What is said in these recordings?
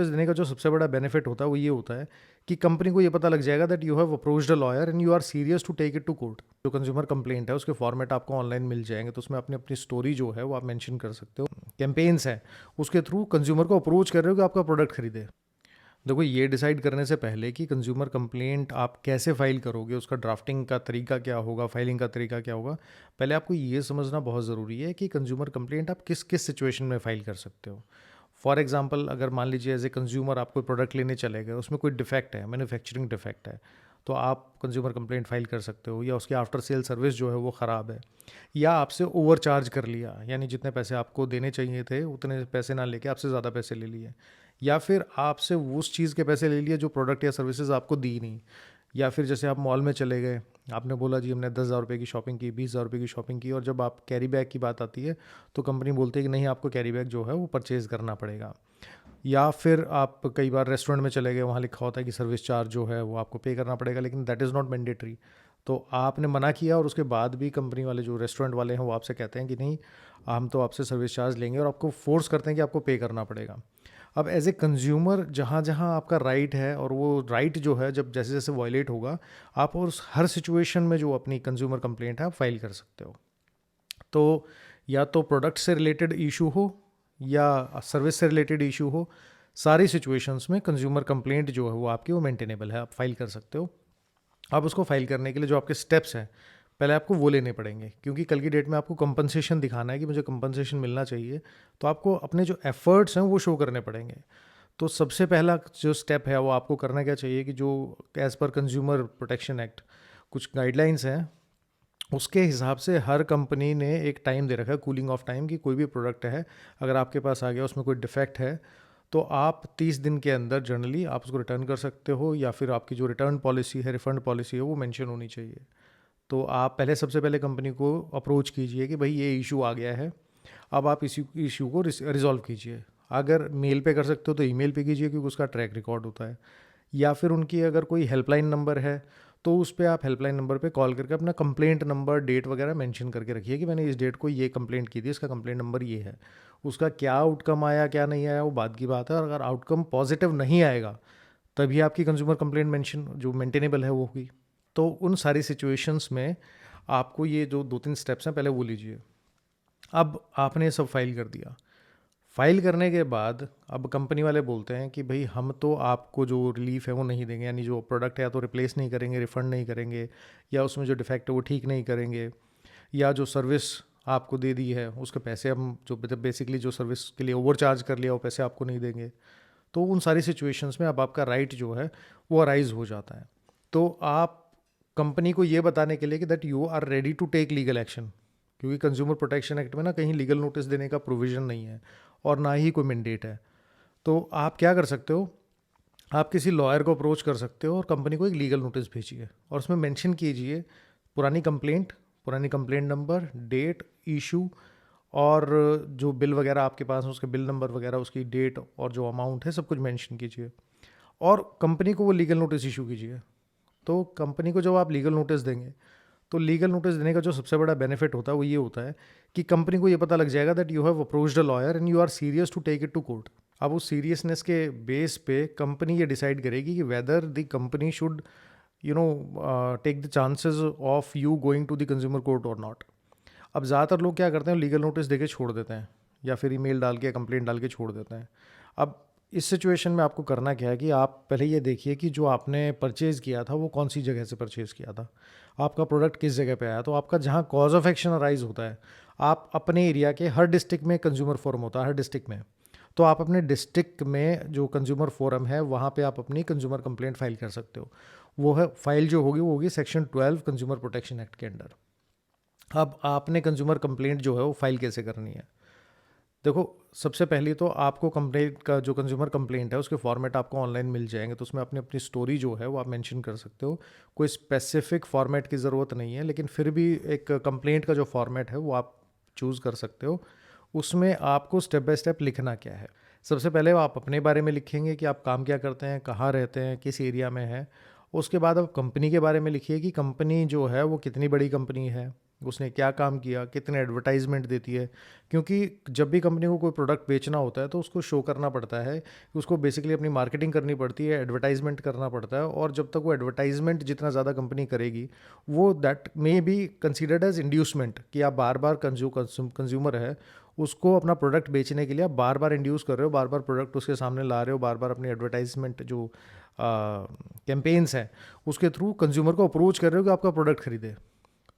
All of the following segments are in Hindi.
देने का जो सबसे बड़ा बेनिफिट होता है वो ये होता है कि कंपनी को ये पता लग जाएगा that you have approached a lawyer and you are serious to take it to court. जो कंज्यूमर कंप्लेंट है उसके फॉर्मेट आपको ऑनलाइन मिल जाएंगे, तो उसमें अपनी अपनी स्टोरी जो है वो आप मेंशन कर सकते हो। कैंपेन्स हैं उसके थ्रू कंज्यूमर को अप्रोच कर रहे हो कि आपका प्रोडक्ट खरीदे। देखो, ये डिसाइड करने से पहले कि कंज्यूमर कंप्लेंट आप कैसे फाइल करोगे, उसका ड्राफ्टिंग का तरीका क्या होगा, फाइलिंग का तरीका क्या होगा, पहले आपको ये समझना बहुत ज़रूरी है कि कंज्यूमर कंप्लेंट आप किस किस सिचुएशन में फ़ाइल कर सकते हो। फॉर एग्जांपल, अगर मान लीजिए एज ए कंज्यूमर आप कोई प्रोडक्ट लेने चले गए, उसमें कोई डिफेक्ट है, मैन्युफैक्चरिंग डिफेक्ट है, तो आप कंज्यूमर कंप्लेंट फाइल कर सकते हो। या उसकी आफ्टर सेल सर्विस जो है वो ख़राब है, या आपसे ओवर चार्ज कर लिया, यानी जितने पैसे आपको देने चाहिए थे उतने पैसे ना लेके आपसे ज़्यादा पैसे ले लिए, या फिर आपसे उस चीज़ के पैसे ले लिए जो प्रोडक्ट या सर्विसेज आपको दी नहीं। या फिर जैसे आप मॉल में चले गए, आपने बोला जी हमने 10,000 रुपये की शॉपिंग की, 20,000 रुपये की शॉपिंग की, और जब आप कैरी बैग की बात आती है तो कंपनी बोलती है कि नहीं, आपको कैरी बैग जो है वो परचेज़ करना पड़ेगा। या फिर आप कई बार रेस्टोरेंट में चले गए, वहाँ लिखा होता है कि सर्विस चार्ज जो है वो आपको पे करना पड़ेगा, लेकिन दैट इज़ नॉट मैंडेटरी। तो आपने मना किया और उसके बाद भी कंपनी वाले जो रेस्टोरेंट वाले हैं वो आपसे कहते हैं कि नहीं, हम तो आपसे सर्विस चार्ज लेंगे, और आपको फोर्स करते हैं कि आपको पे करना पड़ेगा। अब एज ए कंज्यूमर जहाँ जहाँ आपका राइट है, और वो राइट जो है जब जैसे जैसे वायलेट होगा, आप उस हर सिचुएशन में जो अपनी कंज्यूमर कंप्लेंट है आप फाइल कर सकते हो। तो या तो प्रोडक्ट से रिलेटेड इशू हो या सर्विस से रिलेटेड इशू हो, सारी सिचुएशंस में कंज्यूमर कंप्लेंट जो है वो आपकी वो मेंटेनेबल है, आप फाइल कर सकते हो। अब उसको फाइल करने के लिए जो आपके स्टेप्स हैं, पहले आपको वो लेने पड़ेंगे, क्योंकि कल की डेट में आपको कंपनसेशन दिखाना है कि मुझे कंपनसेशन मिलना चाहिए, तो आपको अपने जो एफर्ट्स हैं वो शो करने पड़ेंगे। तो सबसे पहला जो स्टेप है वो आपको करना क्या चाहिए कि जो as per consumer protection act कुछ गाइडलाइंस हैं, उसके हिसाब से हर कंपनी ने एक टाइम दे रखा है, कूलिंग ऑफ टाइम, कि कोई भी प्रोडक्ट है अगर आपके पास आ गया, उसमें कोई डिफेक्ट है, तो आप 30 दिन के अंदर जनरली आप उसको रिटर्न कर सकते हो, या फिर आपकी जो रिटर्न पॉलिसी है, रिफ़ंड पॉलिसी है, वो मेंशन होनी चाहिए। तो आप पहले सबसे पहले कंपनी को अप्रोच कीजिए कि भाई ये इशू आ गया है, अब आप इस इशू को रिजॉल्व कीजिए। अगर मेल पे कर सकते हो तो ईमेल पे कीजिए, क्योंकि उसका ट्रैक रिकॉर्ड होता है। या फिर उनकी अगर कोई हेल्पलाइन नंबर है तो उस पर आप हेल्पलाइन नंबर पे कॉल करके अपना कंप्लेंट नंबर, डेट वगैरह मेंशन करके रखिए कि मैंने इस डेट को ये कंप्लेंट की थी, इसका कंप्लेंट नंबर ये है। उसका क्या आउटकम आया क्या नहीं आया वो बाद की बात है, और अगर आउटकम पॉजिटिव नहीं आएगा तभी आपकी कंज्यूमर कंप्लेंट मेंशन जो मेंटेनेबल है वो होगी। तो उन सारी सिचुएशंस में आपको ये जो 2-3 स्टेप्स हैं पहले वो लीजिए। अब आपने सब फाइल कर दिया। फाइल करने के बाद अब कंपनी वाले बोलते हैं कि भाई हम तो आपको जो रिलीफ है वो नहीं देंगे, यानी जो प्रोडक्ट है या तो रिप्लेस नहीं करेंगे, रिफ़ंड नहीं करेंगे, या उसमें जो डिफेक्ट है वो ठीक नहीं करेंगे, या जो सर्विस आपको दे दी है उसके पैसे हम जो बेसिकली जो सर्विस के लिए ओवर चार्ज कर लिया वो पैसे आपको नहीं देंगे। तो उन सारी सिचुएशंस में अब आपका राइट जो है वो अराइज हो जाता है। तो आप कंपनी को ये बताने के लिए कि that you are ready to take legal action, क्योंकि कंज्यूमर प्रोटेक्शन एक्ट में ना कहीं लीगल नोटिस देने का प्रोविज़न नहीं है, और ना ही कोई मैंडेट है। तो आप क्या कर सकते हो, आप किसी लॉयर को अप्रोच कर सकते हो और कंपनी को एक लीगल नोटिस भेजिए, और उसमें मेंशन कीजिए पुरानी कंप्लेंट, पुरानी कंप्लेंट नंबर, डेट, इशू, और जो बिल वगैरह आपके पास है उसके बिल नंबर वगैरह, उसकी डेट और जो अमाउंट है सब कुछ मेंशन कीजिए, और कंपनी को वो लीगल नोटिस इशू कीजिए। तो कंपनी को जब आप लीगल नोटिस देंगे, तो लीगल नोटिस देने का जो सबसे बड़ा बेनिफिट होता है वो ये होता है कि कंपनी को ये पता लग जाएगा that you have approached a lawyer and you are serious to take it to court. अब उस सीरियसनेस के बेस पे कंपनी ये डिसाइड करेगी कि whether the company should take the chances of you going to the consumer court और नॉट। अब ज़्यादातर लोग क्या करते हैं, लीगल नोटिस देके छोड़ देते हैं, या फिर ईमेल डाल के कंप्लेंट डाल के छोड़ देते हैं। अब इस सिचुएशन में आपको करना क्या है कि आप पहले ये देखिए कि जो आपने परचेज़ किया था वो कौन सी जगह से परचेज़ किया था, आपका प्रोडक्ट किस जगह पे आया। तो आपका जहाँ कॉज ऑफ एक्शन अराइज होता है, आप अपने एरिया के हर डिस्ट्रिक्ट में कंज्यूमर फोरम होता है, हर डिस्ट्रिक्ट में, तो आप अपने डिस्ट्रिक्ट में जो कंज्यूमर फोरम है वहाँ पे आप अपनी कंज्यूमर कंप्लेंट फाइल कर सकते हो। वो है फाइल जो होगी वो होगी सेक्शन 12 कंज्यूमर प्रोटेक्शन एक्ट के अंडर। अब आपने कंज्यूमर कंप्लेंट जो है वो फाइल कैसे करनी है, देखो, सबसे पहले तो आपको कंप्लेंट का जो कंज्यूमर कंप्लेंट है उसके फॉर्मेट आपको ऑनलाइन मिल जाएंगे, तो उसमें अपनी अपनी स्टोरी जो है वो आप मेंशन कर सकते हो। कोई स्पेसिफिक फॉर्मेट की ज़रूरत नहीं है, लेकिन फिर भी एक कंप्लेंट का जो फॉर्मेट है वो आप चूज़ कर सकते हो। उसमें आपको स्टेप बाय स्टेप लिखना क्या है। सबसे पहले आप अपने बारे में लिखेंगे कि आप काम क्या करते हैं, कहाँ रहते हैं, किस एरिया में है। उसके बाद आप कंपनी के बारे में लिखिए कि कंपनी जो है वो कितनी बड़ी कंपनी है, उसने क्या काम किया, कितने एडवर्टाइजमेंट देती है, क्योंकि जब भी कंपनी को कोई प्रोडक्ट बेचना होता है तो उसको शो करना पड़ता है, उसको बेसिकली अपनी मार्केटिंग करनी पड़ती है, एडवर्टाइजमेंट करना पड़ता है, और जब तक वो एडवर्टाइजमेंट जितना ज़्यादा कंपनी करेगी वो that may be considered as inducement, कि आप बार बार कंज्यूमर है उसको अपना प्रोडक्ट बेचने के लिए आप बार बार इंड्यूस कर रहे हो, बार बार प्रोडक्ट उसके सामने ला रहे हो, बार बार अपनी एडवर्टाइजमेंट जो कैंपेन्स हैं उसके थ्रू कंज्यूमर को अप्रोच कर रहे हो कि आपका प्रोडक्ट खरीदे,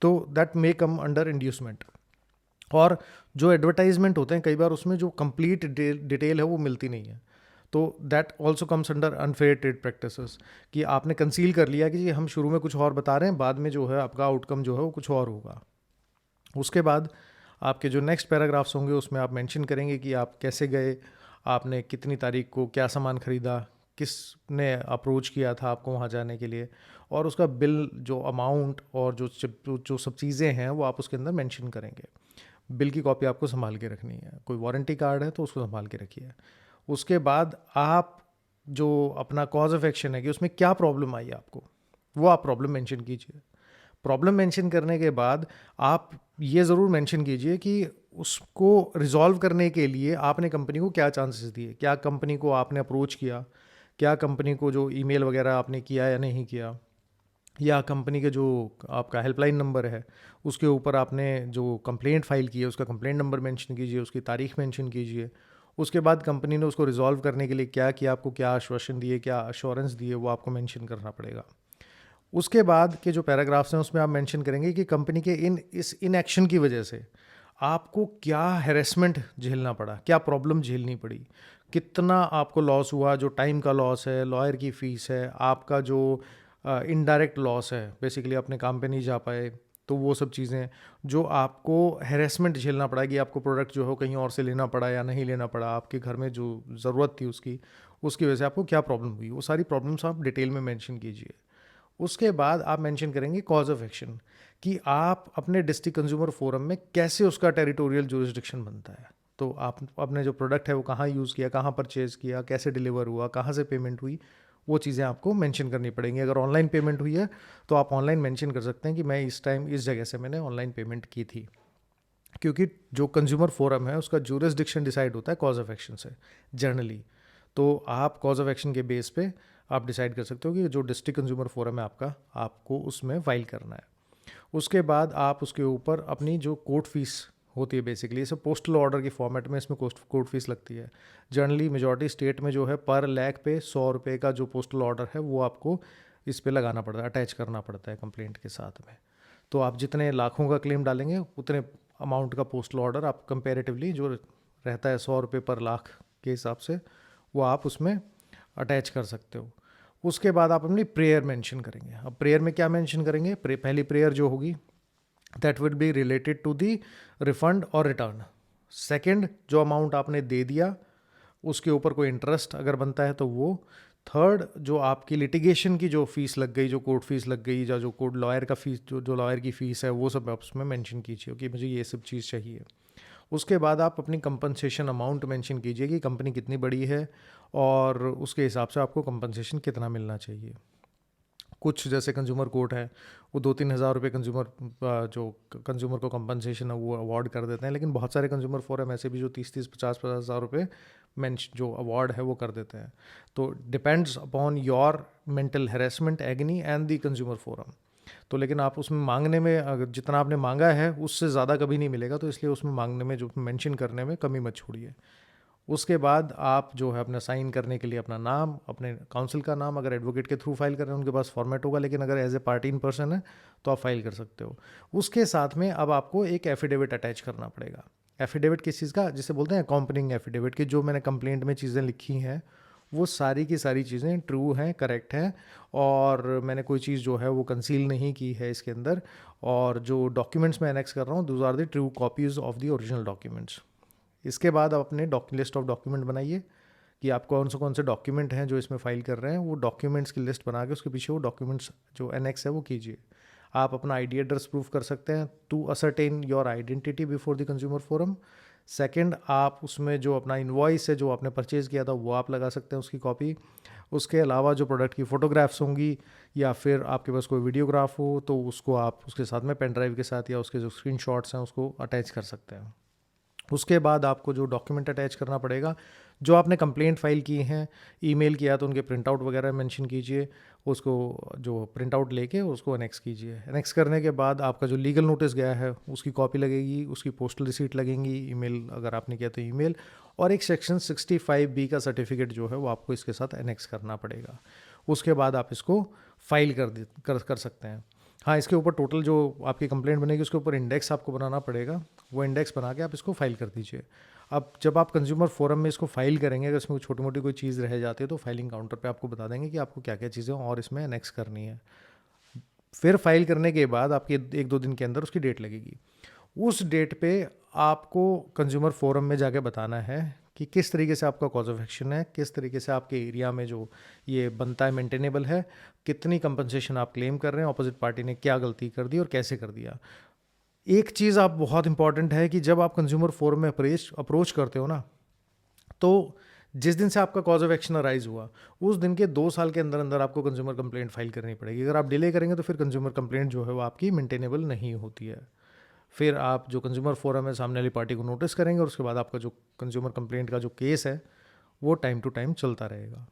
तो that may come under inducement. और जो एडवर्टाइजमेंट होते हैं कई बार उसमें जो कंप्लीट डिटेल है वो मिलती नहीं है, तो that also comes under unfair trade practices, कि आपने कंसील कर लिया कि जी हम शुरू में कुछ और बता रहे हैं, बाद में जो है आपका आउटकम जो है वो कुछ और होगा। उसके बाद आपके जो नेक्स्ट पैराग्राफ्स होंगे उसमें आप मेंशन करेंगे कि आप कैसे गए, आपने कितनी तारीख को क्या सामान ख़रीदा, किसने अप्रोच किया था आपको वहाँ जाने के लिए, और उसका बिल जो अमाउंट और जो सब चीज़ें हैं वो आप उसके अंदर मेंशन करेंगे। बिल की कॉपी आपको संभाल के रखनी है, कोई वारंटी कार्ड है तो उसको संभाल के रखिए। उसके बाद आप जो अपना कॉज ऑफ एक्शन है कि उसमें क्या प्रॉब्लम आई आपको, वो आप प्रॉब्लम मेंशन कीजिए। प्रॉब्लम मेंशन करने के बाद आप ये ज़रूर मेंशन कीजिए कि उसको रिजॉल्व करने के लिए आपने कंपनी को क्या चांसेस दिए, क्या कंपनी को आपने अप्रोच किया, क्या कंपनी को जो ईमेल वगैरह आपने किया या नहीं किया, या कंपनी के जो आपका हेल्पलाइन नंबर है उसके ऊपर आपने जो कंप्लेंट फाइल की है उसका कंप्लेंट नंबर मेंशन कीजिए, उसकी तारीख मेंशन कीजिए। उसके बाद कंपनी ने उसको रिजॉल्व करने के लिए क्या किया, आपको क्या आश्वासन दिए, क्या अश्योरेंस दिए, वो आपको मेंशन करना पड़ेगा। उसके बाद के जो पैराग्राफ्स हैं उसमें आप मेंशन करेंगे कि कंपनी के इस इनएक्शन की वजह से आपको क्या हैरेसमेंट झेलना पड़ा, क्या प्रॉब्लम झेलनी पड़ी, कितना आपको लॉस हुआ, जो टाइम का लॉस है, लॉयर की फ़ीस है, आपका जो इनडायरेक्ट लॉस है, बेसिकली अपने काम पे नहीं जा पाए, तो वो सब चीज़ें जो आपको हैरेसमेंट झेलना पड़ा कि आपको प्रोडक्ट जो हो कहीं और से लेना पड़ा या नहीं लेना पड़ा, आपके घर में जो ज़रूरत थी उसकी वजह से आपको क्या प्रॉब्लम हुई, वो सारी प्रॉब्लम्स आप डिटेल में मेंशन कीजिए। उसके बाद आप मेंशन करेंगे कॉज ऑफ एक्शन, कि आप अपने डिस्ट्रिक्ट कंज्यूमर फोरम में कैसे उसका टेरिटोरियल जुरिस्डिक्शन बनता है। तो आप अपने जो प्रोडक्ट है वो कहाँ यूज़ किया, कहाँ परचेज़ किया, कैसे डिलीवर हुआ, कहाँ से पेमेंट हुई, वो चीज़ें आपको मेंशन करनी पड़ेंगी। अगर ऑनलाइन पेमेंट हुई है तो आप ऑनलाइन मेंशन कर सकते हैं कि मैं इस टाइम इस जगह से मैंने ऑनलाइन पेमेंट की थी, क्योंकि जो कंज्यूमर फोरम है उसका जुरिस्डिक्शन डिसाइड होता है कॉज ऑफ एक्शन से जनरली। तो आप कॉज ऑफ एक्शन के बेस पे आप डिसाइड कर सकते हो कि जो डिस्ट्रिक्ट कंज्यूमर फोरम है आपका, आपको उसमें फाइल करना है। उसके बाद आप उसके ऊपर अपनी जो कोर्ट फीस होती है, बेसिकली इसे पोस्टल ऑर्डर के फॉर्मेट में इसमें कोर्ट फीस लगती है। जनरली मेजॉरिटी स्टेट में जो है पर लैख पे 100 रुपये का जो पोस्टल ऑर्डर है वो आपको इस पे लगाना पड़ता है, अटैच करना पड़ता है कंप्लेंट के साथ में। तो आप जितने लाखों का क्लेम डालेंगे उतने अमाउंट का पोस्टल ऑर्डर आप कंपेरेटिवली जो रहता है 100 रुपये पर लाख के हिसाब से, वो आप उसमें अटैच कर सकते हो। उसके बाद आप अपनी प्रेयर मेंशन करेंगे। अब प्रेयर में क्या मेंशन करेंगे, पहली प्रेयर जो होगी that will be related to the refund और रिटर्न। सेकंड, जो अमाउंट आपने दे दिया उसके ऊपर कोई इंटरेस्ट अगर बनता है तो वो। थर्ड, जो आपकी लिटिगेशन की जो फीस लग गई, जो कोर्ट फीस लग गई, या जो कोर्ट लॉयर का फीस जो लॉयर की फ़ीस है, वो सब आप उसमें मेंशन कीजिए कि मुझे ये सब चीज़ चाहिए। उसके बाद आप अपनी कंपनसेशन अमाउंट मेंशन कीजिए कि कंपनी कितनी बड़ी है और उसके हिसाब से आपको कंपनसेशन कितना मिलना चाहिए। कुछ जैसे कंज्यूमर कोर्ट है वो 2-3 हज़ार रुपये जो कंज्यूमर को कंपनसेशन है वो अवार्ड कर देते हैं, लेकिन बहुत सारे कंज्यूमर फोरम ऐसे भी जो 30-30, 50-50 हज़ार रुपये जो अवार्ड है वो कर देते हैं। तो depends upon your mental harassment एग्नी and the consumer forum. तो लेकिन आप उसमें मांगने में अगर जितना आपने मांगा है उससे ज़्यादा कभी नहीं मिलेगा, तो इसलिए उसमें मांगने में जो मेंशन करने में कमी मत छोड़िए। उसके बाद आप जो है अपना साइन करने के लिए अपना नाम, अपने काउंसिल का नाम, अगर एडवोकेट के थ्रू फाइल कर रहे हैं उनके पास फॉर्मेट होगा, लेकिन अगर as a party in person है तो आप फाइल कर सकते हो। उसके साथ में अब आपको एक एफिडेविट अटैच करना पड़ेगा। एफिडेविट किस चीज़ का, जिसे बोलते हैं अकॉम्पनिंग एफिडेविट, की जो मैंने कंप्लेंट में चीज़ें लिखी हैं वो सारी की सारी चीज़ें ट्रू हैं, करेक्ट हैं, और मैंने कोई चीज़ जो है वो कंसील नहीं की है इसके अंदर, और जो डॉक्यूमेंट्स मैं एनेक्स कर रहा हूँ those are the true copies of the original documents. इसके बाद आप अपने लिस्ट ऑफ डॉक्यूमेंट बनाइए कि आप कौन से डॉक्यूमेंट हैं जो इसमें फाइल कर रहे हैं, वो डॉक्यूमेंट्स की लिस्ट बना के उसके पीछे वो डॉक्यूमेंट्स जो एनेक्स है वो कीजिए। आप अपना आईडी एड्रेस प्रूफ कर सकते हैं to ascertain your identity before the consumer forum. Second, आप उसमें जो अपना इनवॉइस है, जो आपने परचेज़ किया था, वो आप लगा सकते हैं उसकी कॉपी। उसके अलावा जो प्रोडक्ट की फ़ोटोग्राफ्स होंगी या फिर आपके पास कोई वीडियोग्राफ हो तो उसको आप उसके साथ में पेन ड्राइव के साथ या उसके जो स्क्रीनशॉट्स हैं उसको अटैच कर सकते हैं। उसके बाद आपको जो डॉक्यूमेंट अटैच करना पड़ेगा, जो आपने कंप्लेंट फ़ाइल की हैं, ईमेल किया तो उनके प्रिंट आउट वगैरह मेंशन कीजिए। उसको जो प्रिंट आउट लेके उसको एनेक्स कीजिए। एनेक्स करने के बाद आपका जो लीगल नोटिस गया है उसकी कॉपी लगेगी, उसकी पोस्टल रिसीट लगेंगी, ईमेल अगर आपने किया तो ईमेल, और एक सेक्शन 65B का सर्टिफिकेट जो है वो आपको इसके साथ एनेक्स करना पड़ेगा। उसके बाद आप इसको फाइल कर सकते हैं। हाँ, इसके ऊपर टोटल जो आपकी कंप्लेंट बनेगी उसके ऊपर इंडेक्स आपको बनाना पड़ेगा। वो इंडेक्स बना के आप इसको फाइल कर दीजिए। अब जब आप कंज्यूमर फोरम में इसको फाइल करेंगे, अगर इसमें छोटी मोटी कोई चीज़ रह जाती है तो फाइलिंग काउंटर पे आपको बता देंगे कि आपको क्या क्या चीज़ें और इसमें एनेक्स करनी है। फिर फाइल करने के बाद आपके 1-2 दिन के अंदर उसकी डेट लगेगी। उस डेट पे आपको कंज्यूमर फोरम में जाके बताना है कि किस तरीके से आपका कॉज ऑफ एक्शन है, किस तरीके से आपके एरिया में जो ये बनता है मेंटेनेबल है, कितनी कंपनसेशन आप क्लेम कर रहे हैं, अपोजिट पार्टी ने क्या गलती कर दी और कैसे कर दिया। एक चीज़ आप बहुत इंपॉर्टेंट है कि जब आप कंज्यूमर फोरम में अप्रोच करते हो ना, तो जिस दिन से आपका कॉज ऑफ एक्शन अराइज हुआ उस दिन के 2 साल के अंदर अंदर आपको कंज्यूमर कंप्लेंट फाइल करनी पड़ेगी। अगर आप डिले करेंगे तो फिर कंज्यूमर कंप्लेंट जो है वो आपकी मेंटेनेबल नहीं होती है। फिर आप जो कंज्यूमर फोरम है सामने वाली पार्टी को नोटिस करेंगे और उसके बाद आपका जो कंज्यूमर कंप्लेंट का जो केस है वो टाइम टू टाइम चलता रहेगा।